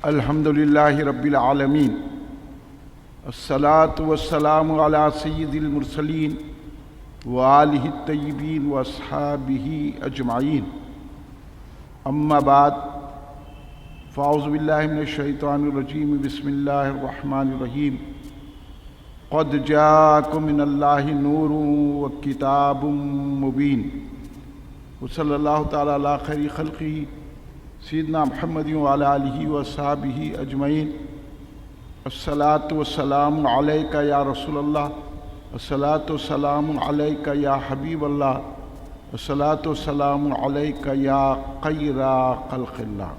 الحمد للہ رب العالمین، الصلاۃ والسلام علی سید المرسلین وآلہ الطیبین واصحابہ اجمعین، اما بعد فاعوذ باللہ من الشیطان الرجیم، بسم اللہ الرحمن الرحیم۔ قد جاءکم من اللہ نور وکتاب مبین، وصلی اللہ تعالی علی خیر خلقہ سیدنا محمد وعلی آلہ وصحبہ اجمعین۔ الصلاۃ والسلام علیک یا رسول اللہ، الصلاۃ والسلام علیک یا حبیب اللہ، الصلاۃ والسلام علیک یا خیر خلق اللہ۔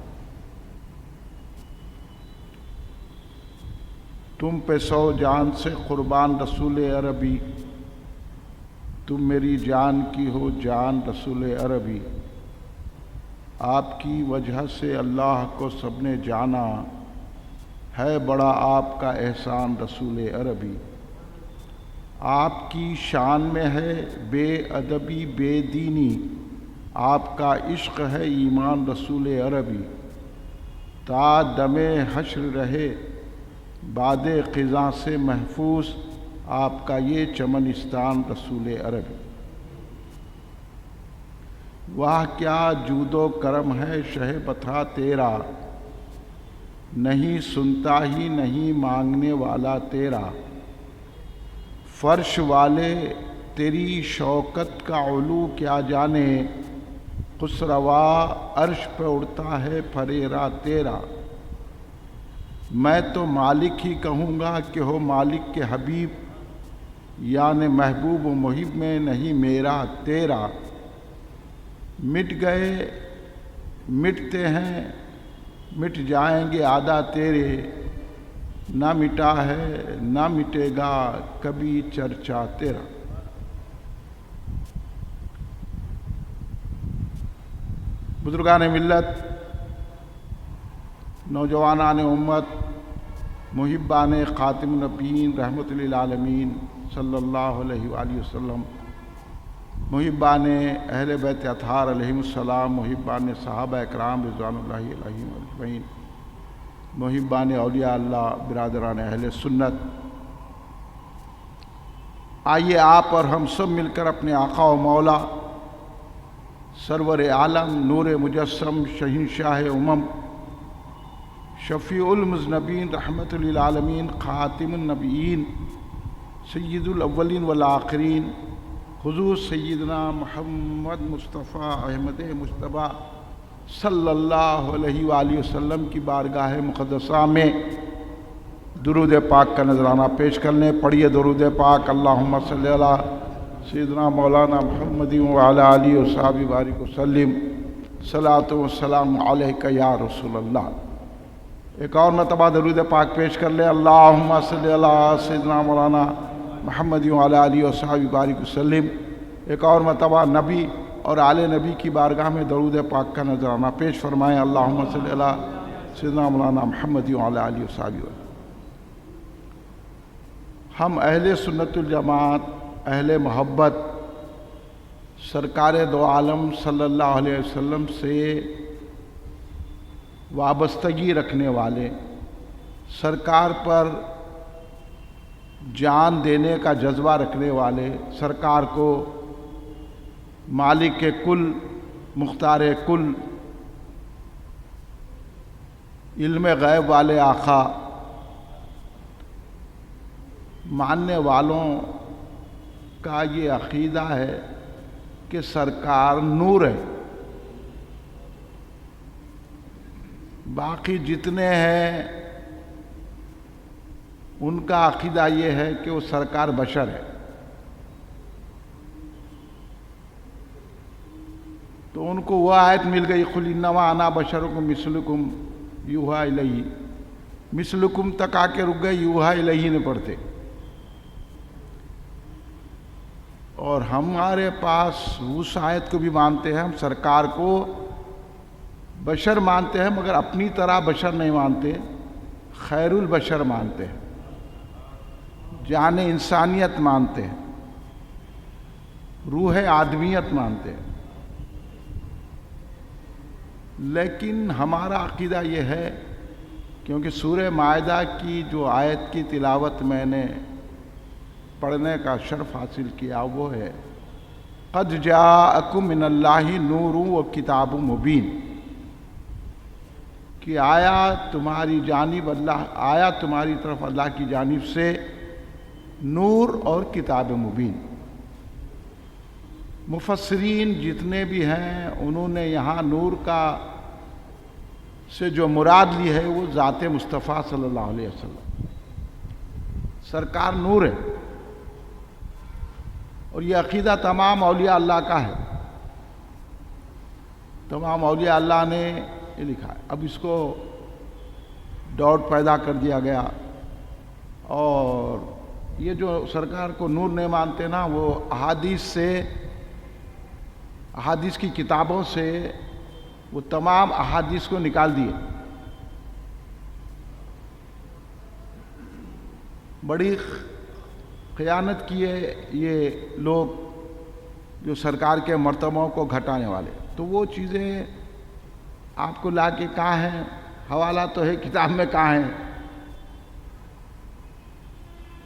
تم پہ سو جان سے قربان رسول عربی، تم میری جان کی ہو جان رسول عربی۔ آپ کی وجہ سے اللہ کو سب نے جانا، ہے بڑا آپ کا احسان رسول عربی۔ آپ کی شان میں ہے بے ادبی بے دینی، آپ کا عشق ہے ایمان رسول عربی۔ تا دم حشر رہے باد خزاں سے محفوظ، آپ کا یہ چمنستان رسول عربی۔ واہ کیا جود و کرم ہے شہ بتا تیرا، نہیں سنتا ہی نہیں مانگنے والا تیرا۔ فرش والے تیری شوکت کا علو کیا جانے، خسروا عرش پہ اڑتا ہے پھریرا تیرا۔ میں تو مالک ہی کہوں گا کہ ہو مالک کے حبیب، یعنی محبوب و محب میں نہیں میرا تیرا۔ مٹ گئے مٹتے ہیں مٹ جائیں گے آدھا تیرے، نہ مٹا ہے نہ مٹے گا کبھی چرچا تیرا۔ بزرگان ملت، نوجوانان امت، محبان خاتم النبیین رحمت للعالمین صلی اللہ علیہ وآلہ وسلم، محبان اہل بیت اطہار علیہم السلام، محبان صحابہ اکرام رضوان اللہ علیہم اجمعین، محبان اولیاء اللہ، برادران اہل سنت، آئیے آپ اور ہم سب مل کر اپنے آقا و مولا سرور عالم نور مجسم شہنشاہ امم شفیع المذنبین رحمت للعالمین خاتم النبیین سید الاولین والآخرین حضور سیدنا محمد مصطفیٰ احمد مجتبیٰ صلی اللہ علیہ وآلہ وسلم کی بارگاہ مقدسہ میں درود پاک کا نذرانہ پیش کرنے۔ پڑھیے درود پاک۔ اللہم صلی علی سیدنا مولانا محمد وعلی آلہ وصحبہ بارک وسلم، صلاۃ والسلام علیک یا رسول اللہ۔ ایک اور مرتبہ درود پاک پیش کر لیں۔ اللہم صلی علی سیدنا مولانا محمد وعلی آلہ وصحبہ بارک وسلم۔ ایک اور مرتبہ نبی اور آل نبی کی بارگاہ میں درود پاک کا نذرانہ پیش فرمائیں۔ اللہم صلی علی سیدنا مولانا محمد وعلی آلہ وصحبہ وسلم۔ ہم اہل سنت الجماعت، اہل محبت، سرکار دو عالم صلی اللہ علیہ وسلم سے وابستگی رکھنے والے، سرکار پر جان دینے کا جذبہ رکھنے والے، سرکار کو مالک کل، مختار کل، علم غیب والے آقا ماننے والوں کا یہ عقیدہ ہے کہ سرکار نور ہے۔ باقی جتنے ہیں ان کا عقیدہ یہ ہے کہ وہ سرکار بشر ہے۔ تو ان کو وہ آیت مل گئی، قل انما انا بشرکم مثلکم یوحی الیہ، مثلکم تک آ کے رک گئے، یوحی الیہ نہیں پڑھتے۔ اور ہمارے پاس اس آیت کو بھی مانتے ہیں، ہم سرکار کو بشر مانتے ہیں، مگر اپنی طرح بشر نہیں مانتے، خیر البشر مانتے ہیں، جان انسانیت مانتے ہیں، روح آدمیت مانتے ہیں۔ لیکن ہمارا عقیدہ یہ ہے کیونکہ سورہ مائدہ کی جو آیت کی تلاوت میں نے پڑھنے کا شرف حاصل کیا وہ ہے قد جاءکم من اللہ نور و کتاب مبین، کہ آیا تمہاری طرف اللہ کی جانب سے نور اور کتاب مبین۔ مفسرین جتنے بھی ہیں انہوں نے یہاں نور کا سے جو مراد لی ہے وہ ذات مصطفیٰ صلی اللہ علیہ وسلم، سرکار نور ہے، اور یہ عقیدہ تمام اولیاء اللہ کا ہے۔ تمام اولیاء اللہ نے یہ لکھا ہے۔ اب اس کو ڈاؤٹ پیدا کر دیا گیا، اور یہ جو سرکار کو نور نہیں مانتے نا، وہ احادیث کی کتابوں سے وہ تمام احادیث کو نکال دیے۔ بڑی خیانت کی ہے یہ لوگ جو سرکار کے مرتبوں کو گھٹانے والے۔ تو وہ چیزیں آپ کو لا کے کہاں ہیں، حوالہ تو ہے کتاب میں کہاں ہیں،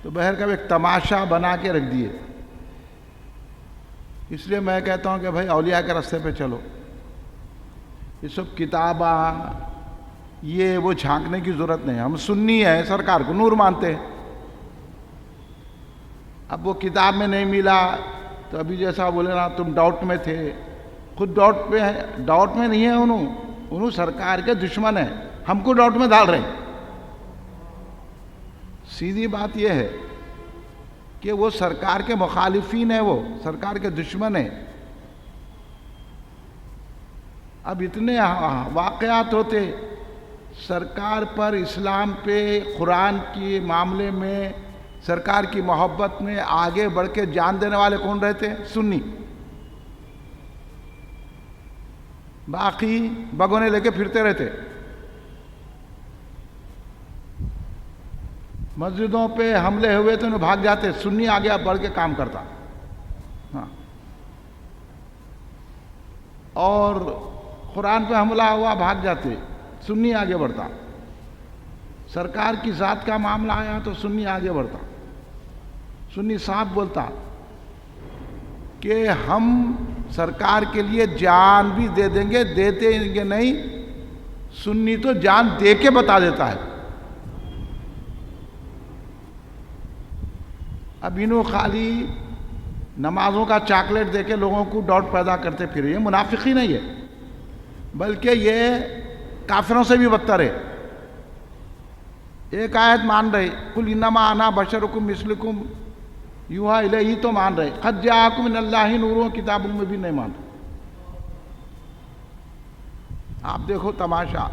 تو بہرکیف ایک تماشا بنا کے رکھ دیے۔ اس لیے میں کہتا ہوں کہ بھائی اولیاء کے راستے پہ چلو، یہ سب کتاباں یہ وہ جھانکنے کی ضرورت نہیں۔ ہم سنی ہیں، سرکار کو نور مانتے ہیں۔ اب وہ کتاب میں نہیں ملا تو ابھی جیسا بولے نا تم ڈاؤٹ میں تھے، خود ڈاؤٹ میں نہیں ہے، انہوں سرکار کے دشمن ہیں، ہم کو ڈاؤٹ میں ڈال رہے ہیں۔ سیدھی بات یہ ہے کہ وہ سرکار کے مخالفین ہیں، وہ سرکار کے دشمن ہیں۔ اب اتنے واقعات ہوتے سرکار پر، اسلام پہ، قرآن کے معاملے میں، سرکار کی محبت میں آگے بڑھ کے جان دینے والے کون رہتے؟ سنی۔ باقی بگونے لے کے پھرتے رہتے، مسجدوں پہ حملے ہوئے تو انہیں بھاگ جاتے، سنی آگے بڑھ کے کام کرتا۔ ہاں، اور قرآن پہ حملہ ہوا بھاگ جاتے، سنی آگے بڑھتا۔ سرکار کی ذات کا معاملہ آیا تو سنی آگے بڑھتا، سنی صاحب بولتا کہ ہم سرکار کے لیے جان بھی دے دیں گے، دیتے گے نہیں، سنی تو جان دے کے بتا دیتا ہے۔ اب انہوں خالی نمازوں کا چاکلیٹ دے کے لوگوں کو ڈاؤٹ پیدا کرتے پھر، یہ منافقی نہیں ہے، بلکہ یہ کافروں سے بھی بدتر ہے۔ ایک آیت مان رہے، قل انما انا بشرکم مثلکم یوحی الیہ، تو مان رہے، قد جاءکم من اللہ نور و کتاب مبین نہیں مان رہے۔ آپ دیکھو تماشا،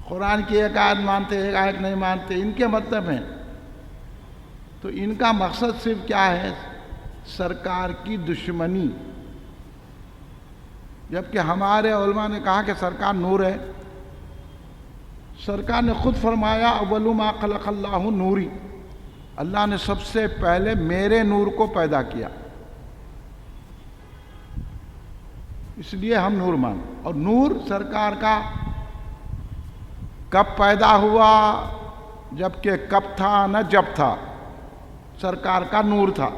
قرآن کی ایک آیت مانتے، ایک آیت نہیں مانتے، ان کے مطلب ہیں۔ تو ان کا مقصد صرف کیا ہے؟ سرکار کی دشمنی۔ جبکہ ہمارے علماء نے کہا کہ سرکار نور ہے۔ سرکار نے خود فرمایا اول ما خلق اللہ نوری، اللہ نے سب سے پہلے میرے نور کو پیدا کیا، اس لیے ہم نور مان۔ اور نور سرکار کا کب پیدا ہوا؟ جبکہ کب تھا نہ جب تھا، سرکار کا نور تھا۔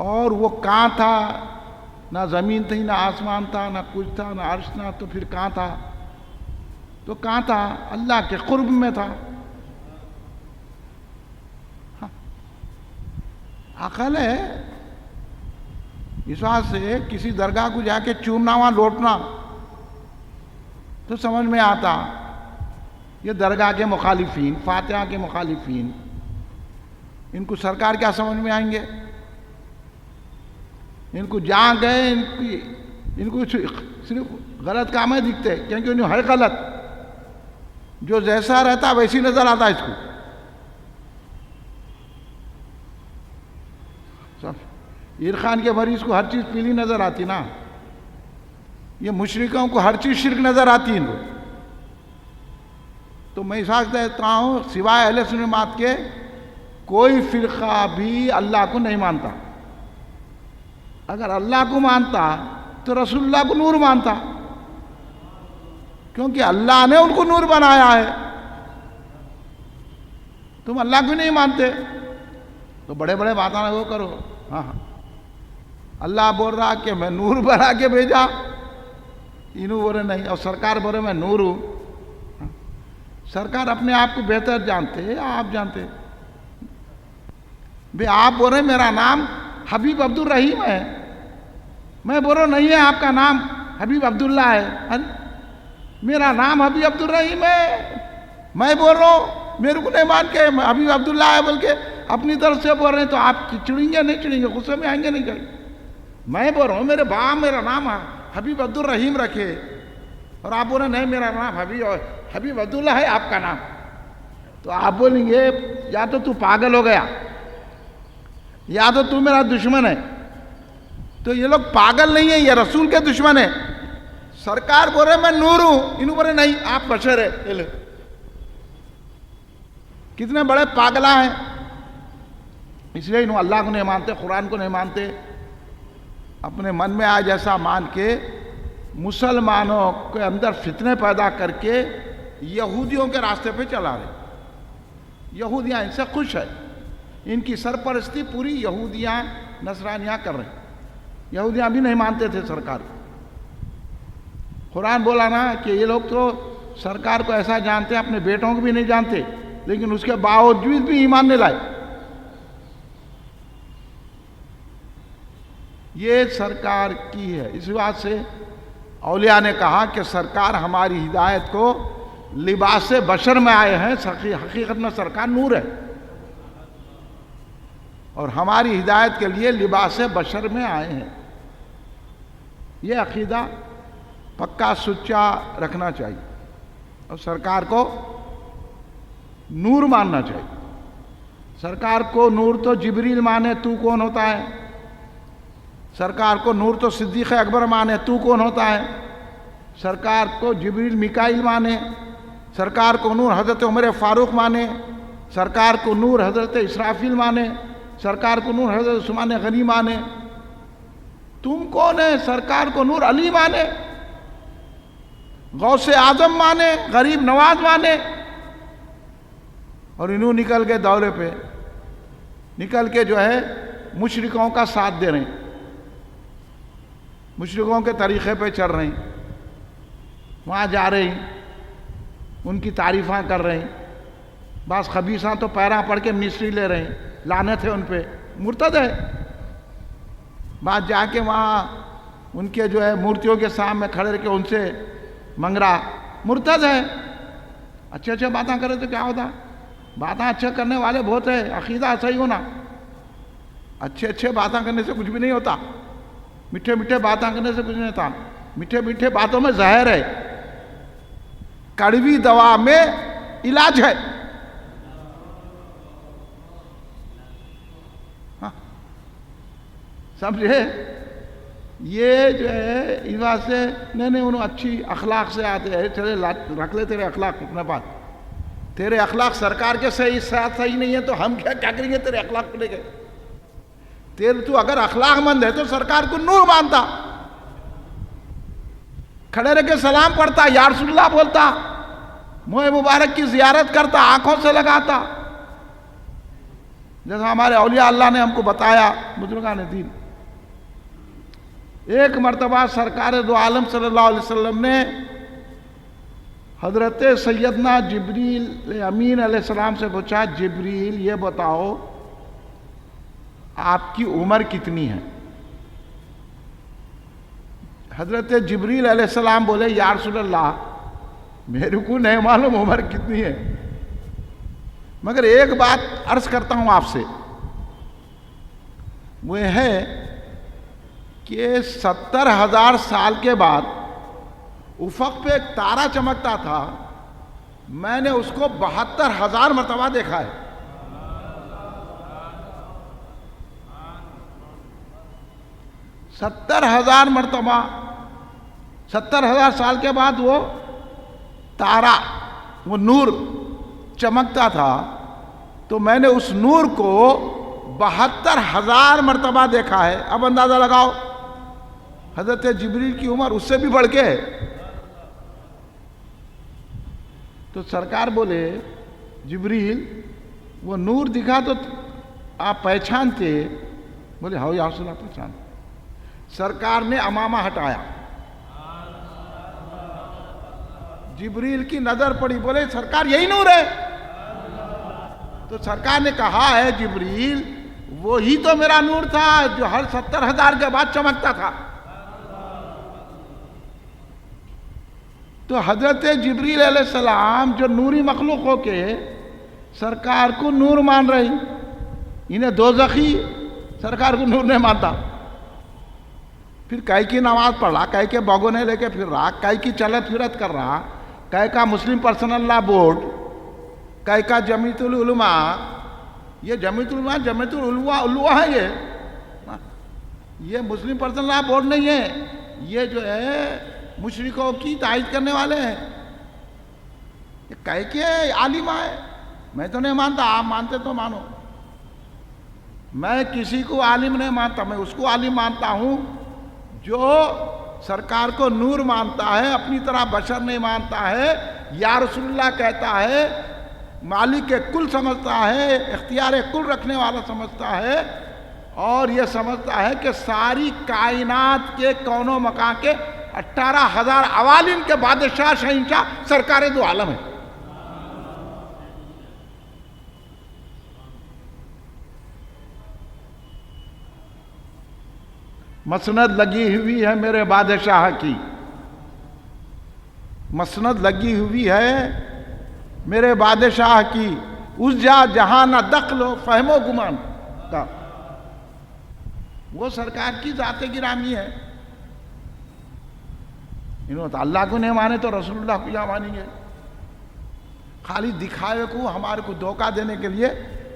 اور وہ کہاں تھا؟ نہ زمین تھی، نہ آسمان تھا، نہ کچھ تھا، نہ عرش تھا، تو پھر کہاں تھا؟ تو کہاں تھا؟ اللہ کے قرب میں تھا۔ عقل ہے، اس واسطے سے کسی درگاہ کو جا کے چومنا وہاں لوٹنا تو سمجھ میں آتا۔ یہ درگاہ کے مخالفین، فاتحہ کے مخالفین، ان کو سرکار کیا سمجھ میں آئیں گے؟ ان کو جہاں گئے ان کو صرف غلط کام ہے دکھتے، کیونکہ انہیں ہے غلط، جو جیسا رہتا ویسی نظر آتا اس کو۔ عرفان کے مریض کو ہر چیز پیلی نظر آتی نا، یہ مشرکوں کو ہر چیز شرک نظر آتی ان کو۔ تو میں ساتھ دیتا ہوں سوائے اہل سنت جماعت کے کوئی فرقہ بھی اللہ کو نہیں مانتا۔ اگر اللہ کو مانتا تو رسول اللہ کو نور مانتا، کیونکہ اللہ نے ان کو نور بنایا ہے. تم اللہ کو نہیں مانتے تو بڑے بڑے باتیں وہ کرو. ہاں اللہ بول رہا کہ میں نور بنا کے بھیجا، انہوں بولے نہیں، اور سرکار بولے میں نور ہوں. سرکار اپنے آپ کو بہتر جانتے ہیں، آپ جانتے بھئی. آپ بول رہے میرا نام حبیب عبد الرحیم ہے، میں بول رہا نہیں ہے آپ کا نام حبیب عبداللہ ہے. میرا نام حبیب عبد الرحیم ہے، میں بول رہا ہوں میرے کو نہیں مان کے حبیب عبداللہ ہے بلکہ اپنی طرف سے بول رہے ہیں، تو آپ چڑیں گے نہیں چڑیں گے، غصے میں آئیں گے نہیں جائیں. میں بول رہا ہوں میرے باپ میرا نام حبیب عبد الرحیم رکھے، اور آپ بول رہے نہیں میرا نام حبیب عبداللہ ہے آپ کا نام. تو آپ بولیں گے یا تو پاگل ہو گیا یا تو میرا دشمن ہے. تو یہ لوگ پاگل نہیں ہیں، یہ رسول کے دشمن ہیں. سرکار بول رہے میں نور ہوں، انہوں بول رہے نہیں آپ بشر ہے. کتنے بڑے پاگلا ہیں. اس لیے انہوں اللہ کو نہیں مانتے، قرآن کو نہیں مانتے، اپنے من میں آج ایسا مان کے مسلمانوں کے اندر فتنے پیدا کر کے یہودیوں کے راستے پہ چلا رہے. یہودیاں ان سے خوش ہے، ان کی سرپرستی پوری یہودیاں نصرانیاں کر رہے ہیں. یہودیاں بھی نہیں مانتے تھے سرکار کو. قرآن بولا نا کہ یہ لوگ تو سرکار کو ایسا جانتے ہیں، اپنے بیٹوں کو بھی نہیں جانتے، لیکن اس کے باوجود بھی ایمان نہیں لائے. یہ سرکار کی ہے. اس بات سے اولیاء نے کہا کہ سرکار ہماری ہدایت کو لباس بشر میں آئے ہیں، حقیقت میں سرکار نور ہے، اور ہماری ہدایت کے لیے لباس بشر میں آئے ہیں. یہ عقیدہ پکا سچا رکھنا چاہیے، اور سرکار کو نور ماننا چاہیے. سرکار کو نور تو جبریل مانے تو کون ہوتا ہے، سرکار کو نور تو صدیق اکبر مانے تو کون ہوتا ہے، سرکار کو جبریل میکائیل مانے، سرکار کو نور حضرت عمر فاروق مانے، سرکار کو نور حضرت اسرافیل مانے، سرکار کو نور حضرت عثمان غنی مانے. تم کون ہے؟ سرکار کو نور علی مانے، غوث اعظم مانے، غریب نواز مانے. اور انہوں نکل کے دورے پہ نکل کے جو ہے مشرکوں کا ساتھ دے رہے ہیں، مشرکوں کے طریقے پہ چل رہے ہیں، وہاں جا رہے ہیں، ان کی تعریفاں کر رہے ہیں. بعض خبیثاں تو پیراں پڑھ کے منسٹری لے رہے ہیں، لعنت ہے ان پہ، مرتد ہے. بعض جا کے وہاں ان کے جو ہے مورتیوں کے سامنے کھڑے رہ کے ان سے منگ رہا، مرتد ہے. اچھے اچھے باتیں کرے تو کیا ہوتا؟ باتیں اچھے کرنے والے بہت ہیں، عقیدہ صحیح ہونا. اچھے اچھے باتیں کرنے سے کچھ بھی نہیں ہوتا، میٹھے میٹھے باتیں کرنے سے کچھ نہیں ہوتا. میٹھے میٹھے باتوں میں زہر ہے، کڑوی دوا میں علاج ہے. سمجھے؟ یہ جو ہے اس بات سے نہیں انہوں اچھی اخلاق سے آتے ہیں، چلے رکھ لے تیرے اخلاق اپنے پاس. تیرے اخلاق سرکار کے صحیح نہیں ہے تو ہم کیا کریں گے تیرے اخلاق کو لے کے؟ تو اگر اخلاق مند ہے تو سرکار کو نور مانتا، کھڑے رہ کے سلام پڑھتا، یا رسول اللہ بولتا، منہ مبارک کی زیارت کرتا، آنکھوں سے لگاتا، جیسا ہمارے اولیاء اللہ نے ہم کو بتایا، بزرگان دین. ایک مرتبہ سرکار دو عالم صلی اللہ علیہ وسلم نے حضرت سیدنا جبریل امین علیہ السلام سے پوچھا، جبریل یہ بتاؤ آپ کی عمر کتنی ہے؟ حضرت جبریل علیہ السلام بولے یا رسول اللہ میرے کو نہیں معلوم عمر کتنی ہے، مگر ایک بات عرض کرتا ہوں آپ سے، وہ ہے کہ 70,000 سال کے بعد افق پہ ایک تارا چمکتا تھا، میں نے اس کو 72,000 مرتبہ دیکھا ہے. 70,000 مرتبہ، 70,000 سال کے بعد وہ تارا، وہ نور چمکتا تھا، تو میں نے اس نور کو 72,000 مرتبہ دیکھا ہے. اب اندازہ لگاؤ حضرت جبریل کی عمر اس سے بھی بڑھ کے ہے. تو سرکار بولے جبریل وہ نور دکھا تو آپ پہچانتے؟ بولے ہاں یا رسول اللہ پہچان. سرکار نے امامہ ہٹایا, جبریل کی نظر پڑی, بولے سرکار یہی نور ہے. تو سرکار نے کہا ہے جبریل وہی تو میرا نور تھا جو ہر 70,000 کے بعد چمکتا تھا. تو حضرت جبریل علیہ السلام جو نوری مخلوق ہو کے سرکار کو نور مان رہی, انہیں دوزخی سرکار کو نور نہیں مانتا. پھر کئی کی نماز پڑھ رہا, کئی کے بگونے لے کے پھر رہا, کئی کی چلت پھرت کر رہا, کئی کا مسلم پرسنل لا بورڈ, کئی کا جمیعت العلماء. یہ جمیعت العلماء جمیعت العلماء ہے, یہ مسلم پرسنل لا بورڈ نہیں ہے. یہ جو ہے مشرکوں کی تائید کرنے والے ہیں. یہ کہہ کے عالم ہے, میں تو نہیں مانتا, آپ مانتے تو مانو. میں کسی کو عالم نہیں مانتا, میں اس کو عالم مانتا ہوں جو سرکار کو نور مانتا ہے, اپنی طرح بشر نہیں مانتا ہے, یا رسول اللہ کہتا ہے, مالک کل سمجھتا ہے, اختیار کل رکھنے والا سمجھتا ہے, اور یہ سمجھتا ہے کہ ساری کائنات کے کونوں مکان کے 18,000 عوالم کے بادشاہ شہنشاہ سرکار دو عالم ہے. مسند لگی ہوئی ہے میرے بادشاہ کی, مسند لگی ہوئی ہے میرے بادشاہ کی, اس جا جہاں نہ دخل و فہم و گمان کا. وہ سرکار کی ذات گرامی ہے. انہوں نے اللہ کو نہیں مانے تو رسول اللہ کو کیا مانیں گے؟ خالی دکھاوے کو, ہمارے کو دھوکہ دینے کے لیے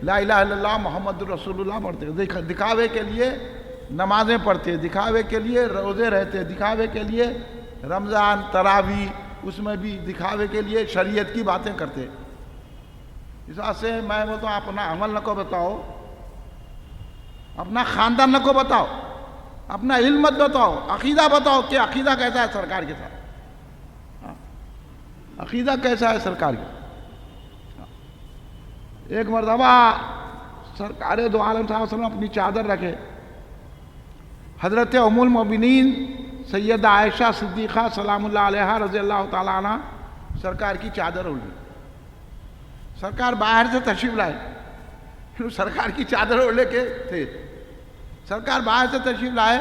لا الہ الا اللہ محمد رسول اللہ پڑھتے, دکھاوے کے لیے نمازیں پڑھتے, دکھاوے کے لیے روزے رہتے, دکھاوے کے لیے رمضان تراویح اس میں بھی دکھاوے کے لیے شریعت کی باتیں کرتے. اس واسطے سے میں بولتا ہوں اپنا عمل نہ کو بتاؤ, اپنا خاندان نہ کو بتاؤ, اپنا علم مت بتاؤ, عقیدہ بتاؤ کہ عقیدہ کیسا ہے سرکار کے ساتھ, عقیدہ کیسا ہے سرکار کے. ایک مرتبہ سرکار دو عالم صلی اللہ علیہ وسلم اپنی چادر رکھے, حضرت ام المؤمنین سیدہ عائشہ صدیقہ سلام اللہ علیہا رضی اللہ تعالیٰ عنہ سرکار کی چادر اڑ گئی. سرکار باہر سے تشریف لائے, پھر سرکار کی چادر اوڑھے کے تھے, سرکار باہر سے تشریف لائے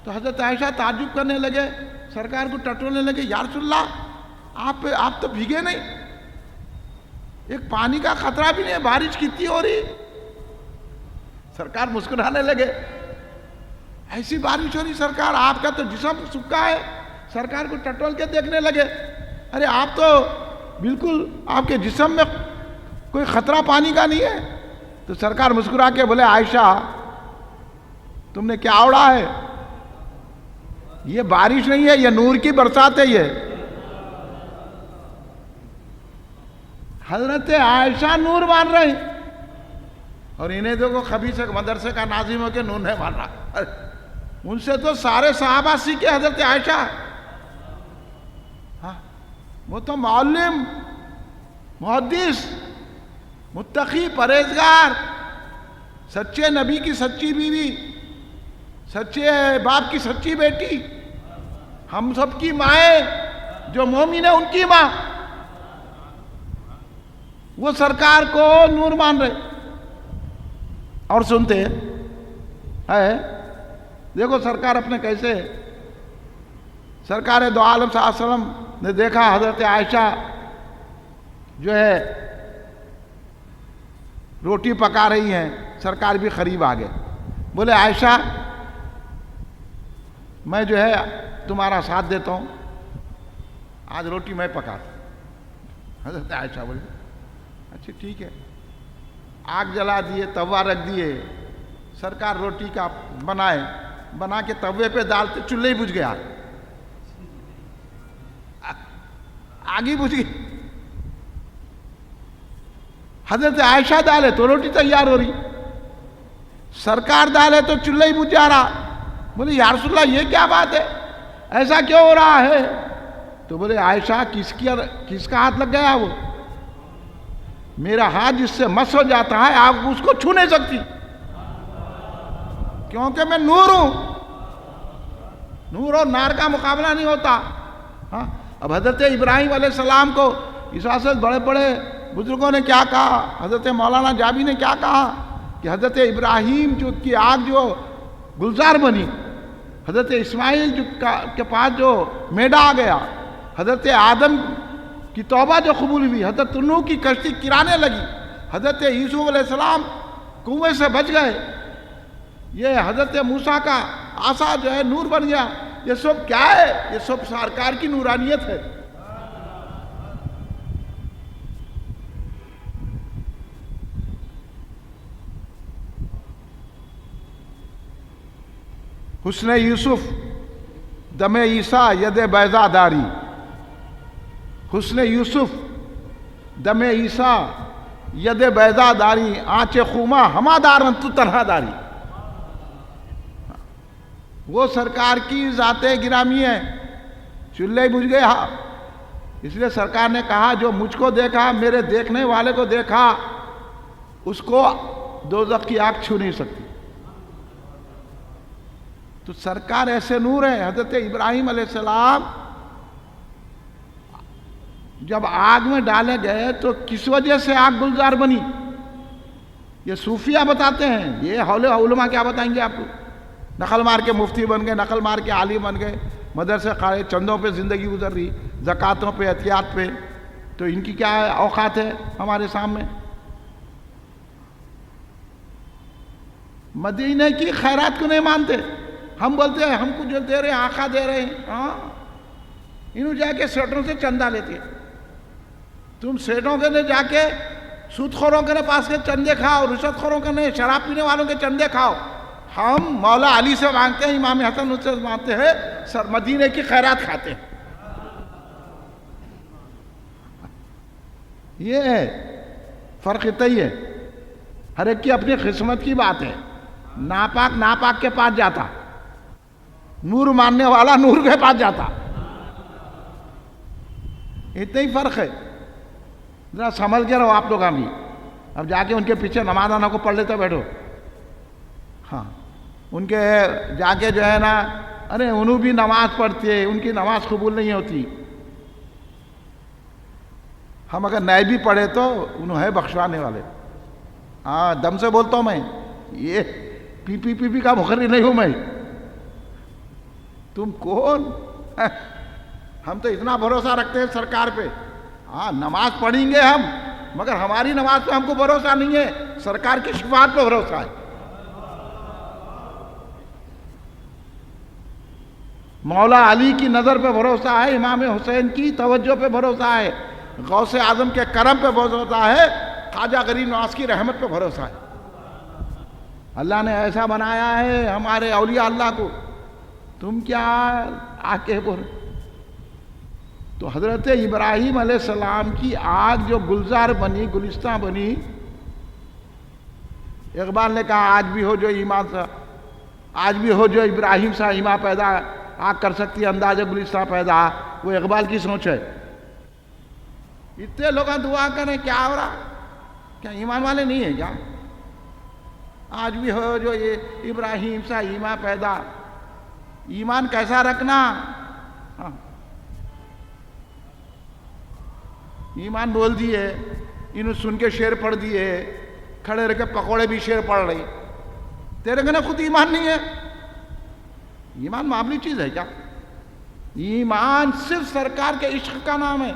تو حضرت عائشہ تعجب کرنے لگے, سرکار کو ٹٹولنے لگے, یا رسول اللہ آپ تو بھیگے نہیں, ایک پانی کا خطرہ بھی نہیں ہے, بارش کتنی ہو رہی. سرکار مسکرانے لگے, ایسی بارش ہو رہی سرکار, آپ کا تو جسم سکا ہے. سرکار کو ٹٹول کے دیکھنے لگے, ارے آپ تو بالکل آپ کے جسم میں کوئی خطرہ پانی کا نہیں ہے. تو سرکار مسکرا کے بولے عائشہ تم نے کیا اڑا ہے, یہ بارش نہیں ہے, یہ نور کی برسات ہے. یہ حضرت عائشہ نور مان رہے ہیں, اور انہیں دیکھو خبیث مدرسے کا ناظم ہو کے نور نہیں مان رہا. ان سے تو سارے صحابہ سیکھے حضرت عائشہ. وہ تو معلم, محدث, متقی, پرہیزگار, سچے نبی کی سچی بیوی, سچے باپ کی سچی بیٹی, ہم سب کی مائیں جو مومن ہے ان کی ماں, وہ سرکار کو نور مان رہے. اور سنتے ہے, دیکھو سرکار اپنے کیسے, سرکار دو عالم صلی اللہ علیہ وسلم نے دیکھا حضرت عائشہ جو ہے روٹی پکا رہی ہیں, سرکار بھی قریب آ گئے, بولے عائشہ میں جو ہے تمہارا ساتھ دیتا ہوں, آج روٹی میں پکاتا. حضرت عائشہ بولے اچھا ٹھیک ہے. آگ جلا دیے, توا رکھ دیے, سرکار روٹی کا بنا کے توے پہ ڈالتے, چولہے ہی بجھ گیا, آگ ہی بجھ گئی. حضرت عائشہ ڈالے تو روٹی تیار ہو رہی, سرکار ڈالے تو چولہا ہی بجھ جا رہا. بولے یا رسول اللہ یہ کیا بات ہے، ایسا کیوں ہو رہا ہے؟ تو بولے عائشہ کس کا ہاتھ لگ گیا وہ؟ میرا ہاتھ جس سے مس ہو جاتا ہے آپ اس کو چھو نہیں سکتی، کیونکہ میں نور ہوں، نور اور نار کا مقابلہ نہیں ہوتا۔ ہاں، اب حضرت ابراہیم علیہ السلام کو اس واسطے بڑے بڑے بزرگوں نے کیا کہا، حضرت مولانا جابی نے کیا کہا کہ حضرت ابراہیم کی آگ جو گلزار بنی، حضرت اسماعیل کے پاس جو میڈا آ گیا، حضرت آدم کی توبہ جو قبول ہوئی، حضرت نوح کی کشتی کرانے لگی، حضرت یوسف علیہ السلام کنویں سے بچ گئے، یہ حضرت موسیٰ کا عصا جو ہے نور بن گیا، یہ سب کیا ہے؟ یہ سب سرکار کی نورانیت ہے۔ حسن یوسف دم عیسیٰ ید بیضا داری، حسن یوسف دم عیسیٰ ید بیضا داری، آنچ خوما ہما دارن تو تنہا داری۔ وہ سرکار کی ذات گرامی ہے، چولہے بجھ گئے، ہاں اس لیے سرکار نے کہا جو مجھ کو دیکھا، میرے دیکھنے والے کو دیکھا، اس کو دوزخ کی آگ چھو نہیں سکتی۔ تو سرکار ایسے نور ہے۔ حضرت ابراہیم علیہ السلام جب آگ میں ڈالے گئے تو کس وجہ سے آگ گلزار بنی؟ یہ صوفیہ بتاتے ہیں، یہ علماء کیا بتائیں گے آپ کو؟ نقل مار کے مفتی بن گئے، نقل مار کے عالم بن گئے، مدرسے قائد، چندوں پہ زندگی گزر رہی، زکاتوں پہ، عطیات پہ، تو ان کی کیا اوقات ہے ہمارے سامنے؟ مدینے کی خیرات کو نہیں مانتے، ہم بولتے ہیں ہم کو جو دے رہے ہیں آقا دے رہے ہیں، ہاں انہوں جا کے سیٹوں سے چندہ لیتے ہیں، تم سیٹوں کے جا کے سود خوروں کے پاس کے چندے کھاؤ، رشوت خوروں کے نہیں، شراب پینے والوں کے چندے کھاؤ۔ ہم مولا علی سے مانگتے ہیں، امام حسن سے مانگتے ہیں، مدینے کی خیرات کھاتے ہیں۔ یہ ہے فرق، اتنا ہے، ہر ایک کی اپنی قسمت کی بات ہے۔ ناپاک کے پاس جاتا، نور ماننے والا نور کے پاس جاتا، اتنا ہی فرق ہے۔ ذرا سنبھل کے رہو آپ لوگ، بھی اب جا کے ان کے پیچھے نماز آنا کو پڑھ لیتے بیٹھو، ہاں ان کے جا کے جو ہے نا، ارے انہوں بھی نماز پڑھتے ہیں، ان کی نماز قبول نہیں ہوتی۔ ہم اگر نئے بھی پڑھے تو انہوں ہے بخشوانے والے۔ ہاں دم سے بولتا ہوں میں، یہ پی کا مقرر نہیں ہوں میں۔ تم کون؟ ہم تو اتنا بھروسہ رکھتے ہیں سرکار پہ، ہاں نماز پڑھیں گے ہم، مگر ہماری نماز پہ ہم کو بھروسہ نہیں ہے، سرکار کی شفاعت پہ بھروسہ ہے۔ مولا علی کی نظر پہ بھروسہ ہے، امام حسین کی توجہ پہ بھروسہ ہے، غوث اعظم کے کرم پہ بھروسہ ہے، خواجہ غریب نواز کی رحمت پہ بھروسہ ہے۔ اللہ نے ایسا بنایا ہے ہمارے اولیاء اللہ کو، تم کیا آ کے بول۔ تو حضرت ابراہیم علیہ السلام کی آگ جو گلزار بنی، گلستان بنی، اقبال نے کہا آج بھی ہو جو ایمان سا، آج بھی ہو جو ابراہیم سا ایمان پیدا، آگ کر سکتی ہے انداز گلستان پیدا، وہ اقبال کی سوچ ہے۔ اتنے لوگ دعا کریں، کیا ہو رہا؟ کیا ایمان والے نہیں ہیں کیا؟ آج بھی ہو جو یہ ابراہیم سا ایمان پیدا، ایمان کیسا رکھنا؟ ہاں ایمان بول دیے، انہوں سن کے شعر پڑھ دیے، کھڑے رہ کے پکوڑے بھی شعر پڑھ رہی، تیرے کہنا خود ایمان نہیں ہے۔ ایمان معمولی چیز ہے کیا؟ ایمان صرف سرکار کے عشق کا نام ہے،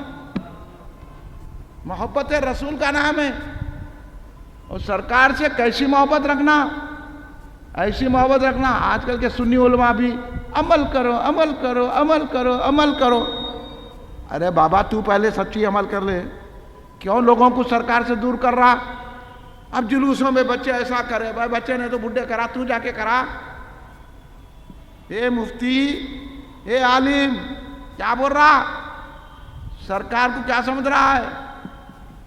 محبت رسول کا نام ہے۔ اور سرکار سے کیسی محبت رکھنا؟ ایسی محبت رکھنا، آج کل کے سنی علماء بھی عمل کرو عمل کرو عمل کرو عمل کرو۔ ارے بابا تو پہلے سچی عمل کر لے، کیوں لوگوں کو سرکار سے دور کر رہا؟ اب جلوسوں میں بچے ایسا کرے، بھائی بچے نے تو بڈھے کرا، تو جا کے کرا۔ اے مفتی، اے عالم، کیا بول رہا؟ سرکار کو کیا سمجھ رہا ہے؟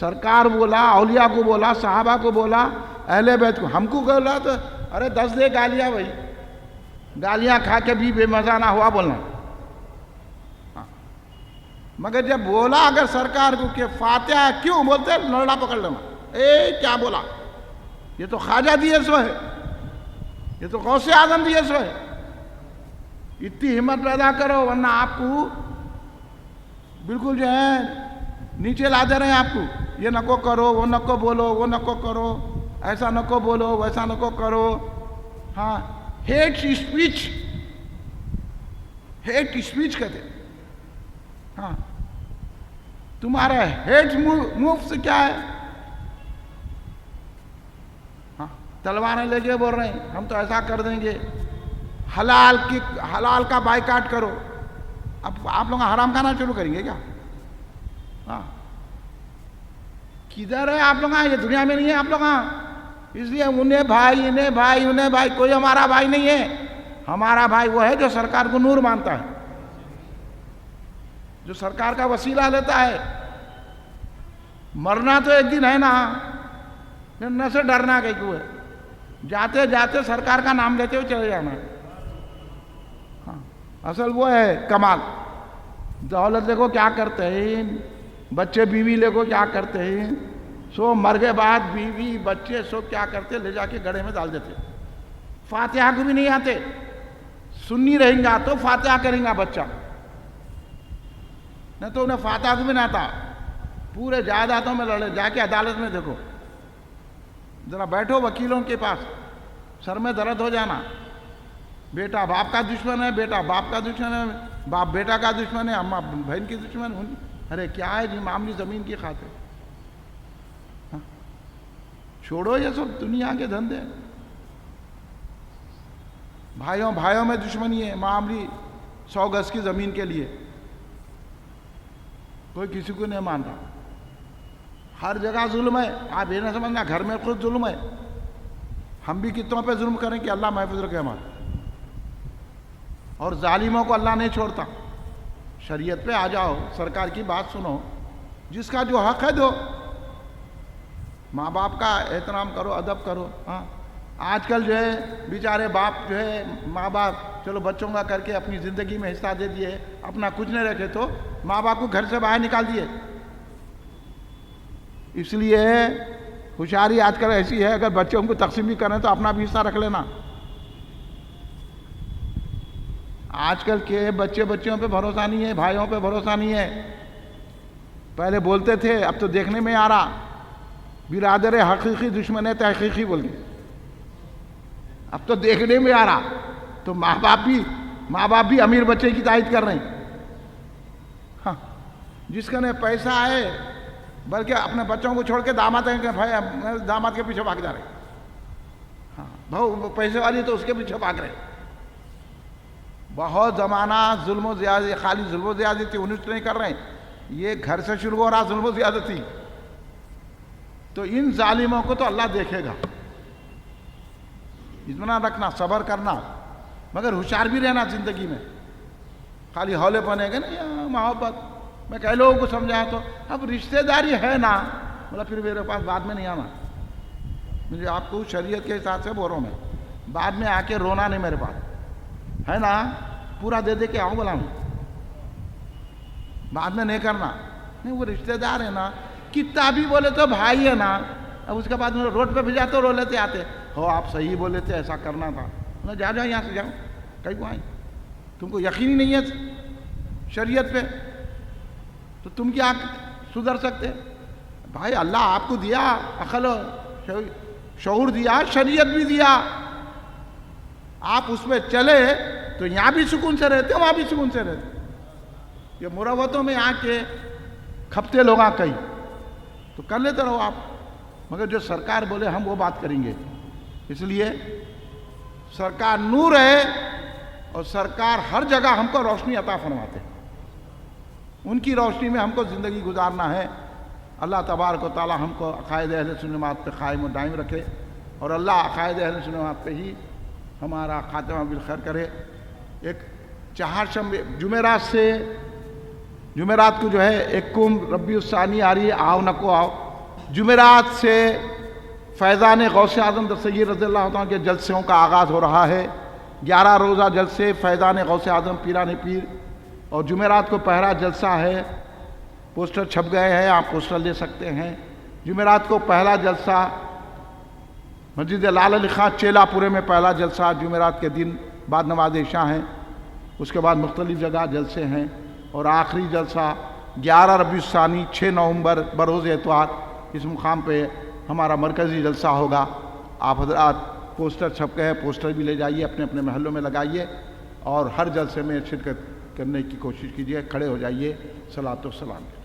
سرکار بولا، اولیاء کو بولا، صحابہ کو بولا، اہل بیت کو، ہم کو بولا تو ارے 10 دے گالیاں بھائی، گالیاں کھا کے بھی بے مزہ نہ ہوا بولنا. مگر جب بولا اگر سرکار کو کہ فاتحہ کیوں بولتے لڑا پکڑ لینا، کیا بولا، یہ تو خواجہ دیے سو ہے، یہ تو غوث اعظم دیے سو ہے. اتنی ہمت پیدا کرو ورنہ آپ کو بالکل جو ہے نیچے لا دے رہے ہیں. آپ کو یہ نکو کرو، وہ نکو بولو، وہ نکو کرو، ایسا نکو بولو، ویسا نکو کرو. ہاں، ہیٹ اسپیچ، ہیٹ اسپیچ کہتے. ہاں، تمہارا ہیٹ موو سے کیا ہے؟ ہاں، تلواریں لے کے بول رہے ہیں ہم تو ایسا کر دیں گے. حلال کا بائیکاٹ کرو. اب آپ لوگ حرام کھانا شروع کریں گے کیا؟ ہاں، کدھر ہے آپ لوگ؟ یہ دنیا میں نہیں ہے آپ لوگ. اس لیے انہیں بھائی، انہیں بھائی، انہیں بھائی، کوئی ہمارا بھائی نہیں ہے. ہمارا بھائی وہ ہے جو سرکار کو نور مانتا ہے، جو سرکار کا وسیلہ لیتا ہے. مرنا تو ایک دن ہے نا، نہ سے ڈرنا کہ کیوں ہے. جاتے جاتے سرکار کا نام لیتے ہوئے چلے جانا. ہاں، اصل وہ ہے کمال. دولت دیکھو کیا کرتے ہیں، بچے بیوی دیکھو کیا کرتے ہیں. سو مر کے بعد بیوی بچے سو کیا کرتے، لے جا کے گڑھے میں ڈال دیتے. فاتحہ کو بھی نہیں آتے. سنی رہیں گا تو فاتحہ کریں گا بچہ، نہ تو انہیں فاتحہ کو بھی نہ آتا. پورے جائیدادوں میں لڑے. جا کے عدالت میں دیکھو، ذرا بیٹھو وکیلوں کے پاس، سر میں درد ہو جانا. بیٹا باپ کا دشمن ہے، بیٹا باپ کا دشمن ہے، باپ بیٹا کا دشمن ہے، اماں بہن کی دشمن ہے. ارے کیا ہے جی، معاملی زمین کی خاطر. چھوڑو یہ سب دنیا کے دھندے. بھائیوں میں دشمنی ہے، معاملی 100 گز کی زمین کے لیے. کوئی کسی کو نہیں مانتا. ہر جگہ ظلم ہے. آپ یہ نہ سمجھنا گھر میں خود ظلم ہے. ہم بھی کتنوں پہ ظلم کریں کہ اللہ محفوظ رکھے ہمارے. اور ظالموں کو اللہ نہیں چھوڑتا. شریعت پہ آ جاؤ، سرکار کی بات سنو، جس کا جو حق ہے دو. ماں باپ کا احترام کرو، ادب کرو. ہاں، آج کل جو ہے بیچارے باپ جو ہے، ماں باپ چلو بچوں کا کر کے اپنی زندگی میں حصہ دے دیے، اپنا کچھ نہیں رکھے تو ماں باپ کو گھر سے باہر نکال دیے. اس لیے ہوشیاری آج کل ایسی ہے، اگر بچوں کو تقسیم بھی کریں تو اپنا بھی حصہ رکھ لینا. آج کل کے بچوں پہ بھروسہ نہیں ہے، بھائیوں پہ بھروسہ نہیں ہے. پہلے بولتے تھے، اب تو دیکھنے میں آ رہا برادر حقیقی دشمن ہے تحقیقی بول کے. اب تو دیکھنے میں آ رہا. تو ماں باپ بھی امیر بچے کی تائید کر رہے ہیں. ہاں، جس کا نے پیسہ ہے بلکہ اپنے بچوں کو چھوڑ کے داماد کے پیچھے بھاگ جا رہے. ہاں، بہو پیسے والی تو اس کے پیچھے بھاگ رہے. بہت زمانہ ظلم و زیادتی، خالی ظلم و زیادتی انہیں نہیں کر رہے ہیں، یہ گھر سے شروع ہو رہا ظلم و زیادتی. تو ان ظالموں کو تو اللہ دیکھے گا. اطمینان رکھنا، صبر کرنا، مگر ہوشیار بھی رہنا زندگی میں. خالی ہولے پنے گا نا یا محبت. میں کئی لوگوں کو سمجھایا تو اب رشتہ داری ہے نا، مطلب پھر میرے پاس بعد میں نہیں آنا. مجھے آپ کو شریعت کے حساب سے بول رہا ہوں میں. بعد میں آ کے رونا نہیں، میرے پاس ہے نا، پورا دے کے آؤں بولا ہوں. بعد میں نہیں کرنا. نہیں، وہ رشتہ دار ہے نا، کتنا بھی بولے تو بھائی ہے نا. اب اس کے بعد روڈ پہ بھیجا تو رو لیتے آتے، ہو آپ صحیح بولے تھے، ایسا کرنا تھا. جاؤ یہاں سے، جاؤ، کہیں کو آئیں. تم کو یقین ہی نہیں ہے شریعت پہ تو تم کیا سدھر سکتے؟ بھائی اللہ آپ کو دیا عقل و شعور دیا، شریعت بھی دیا. آپ اس پہ چلے تو یہاں بھی سکون سے رہتے، وہاں بھی سکون سے رہتے. یہ مروتوں میں آ کے کھپتے لوگ کہیں تو کر لیتے رہو آپ، مگر جو سرکار بولے ہم وہ بات کریں گے. اس لیے سرکار نور ہے اور سرکار ہر جگہ ہم کو روشنی عطا فرماتے. ان کی روشنی میں ہم کو زندگی گزارنا ہے. اللہ تبارک و تعالی ہم کو عقائد اہل سنت پہ قائم و دائم رکھے، اور اللہ عقائد اہل سنت پہ ہی ہمارا خاتمہ بالخیر کرے. ایک چہارشنبے جمعرات کو جو ہے ایک کم ربیع الثانی آ رہی ہے. آؤ نکو آؤ، جمعرات سے فیضان غوث اعظم سید رضی اللہ عنہ کے جلسوں کا آغاز ہو رہا ہے. 11 روزہ جلسے فیضان غوث اعظم پیران پیر، اور جمعرات کو پہلا جلسہ ہے. پوسٹر چھپ گئے ہیں، آپ پوسٹر لے سکتے ہیں. جمعرات کو پہلا جلسہ مسجد لال علی خان چیلا پورے میں پہلا جلسہ جمعرات کے دن بعد نماز عشاء ہے. اس کے بعد مختلف جگہ جلسے ہیں، اور آخری جلسہ 11 ربیع الثانی 6 نومبر بروز اتوار اس مقام پہ ہمارا مرکزی جلسہ ہوگا. آپ حضرات پوسٹر چھپ گئے ہیں، پوسٹر بھی لے جائیے، اپنے اپنے محلوں میں لگائیے، اور ہر جلسے میں شرکت کرنے کی کوشش کیجیے. کھڑے ہو جائیے. صلاۃ و سلام.